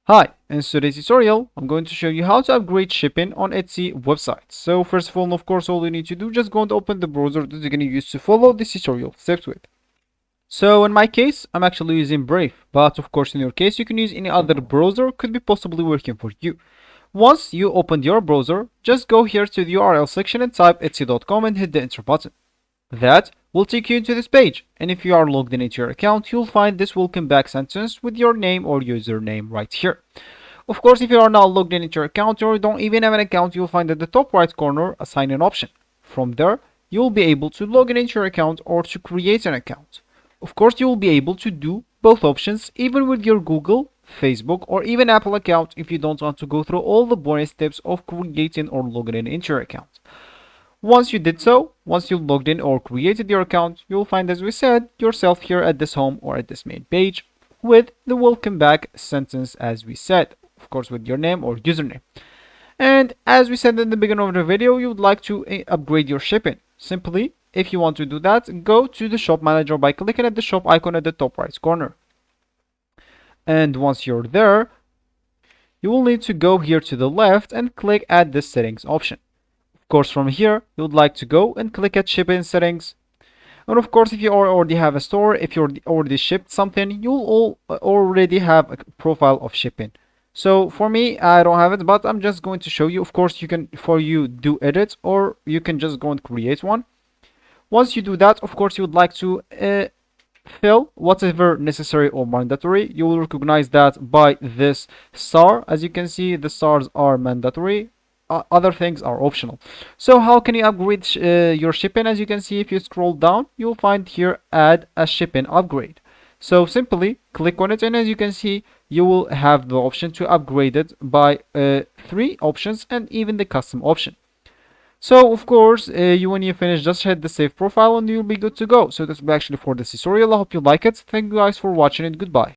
Hi, in today's tutorial, I'm going to show you how to upgrade shipping on Etsy website. So first of all, all you need to do, just go and open the browser that you're going to use to follow this tutorial steps with. So in my case, I'm actually using Brave, but of course in your case, you can use any other browser could be possibly working for you. Once you opened your browser, just go here to the URL section and type etsy.com and hit the enter button. That will take you to this page, and if you are logged in into your account, you'll find this welcome back sentence with your name or username right here. Of course, if you are not logged in into your account or you don't even have an account, you'll find at the top right corner a sign in option. From there, you'll be able to log in into your account or to create an account. Of course, you will be able to do both options even with your Google, Facebook, or even Apple account if you don't want to go through all the boring steps of creating or logging in into your account. Once you did so, once you logged in or created your account, you'll find, as we said, yourself here at this home or at this main page with the welcome back sentence, as we said, of course, with your name or username. And as we said in the beginning of the video, you would like to upgrade your shipping. Simply, if you want to do that, go to the shop manager by clicking at the shop icon at the top right corner. And once you're there, you will need to go here to the left and click at the settings option. Of course, from here, you would like to go and click at shipping settings. And of course, if you already have a store, if you already shipped something, you'll already have a profile of shipping. So for me, I don't have it, but I'm just going to show you. Of course, you can, for you, do edit, or you can just go and create one. Once you do that, of course, you would like to fill whatever necessary or mandatory. You will recognize that by this star. As you can see, the stars are mandatory. Other things are optional. So how can you upgrade your shipping? As you can see, if you scroll down, you'll find here add a shipping upgrade. So simply click on it, and as you can see, you will have the option to upgrade it by 3 options and even the custom option. So of course, when you finish, just hit the save profile and you'll be good to go. So that's actually for this tutorial. I hope you like it. Thank you guys for watching, and goodbye.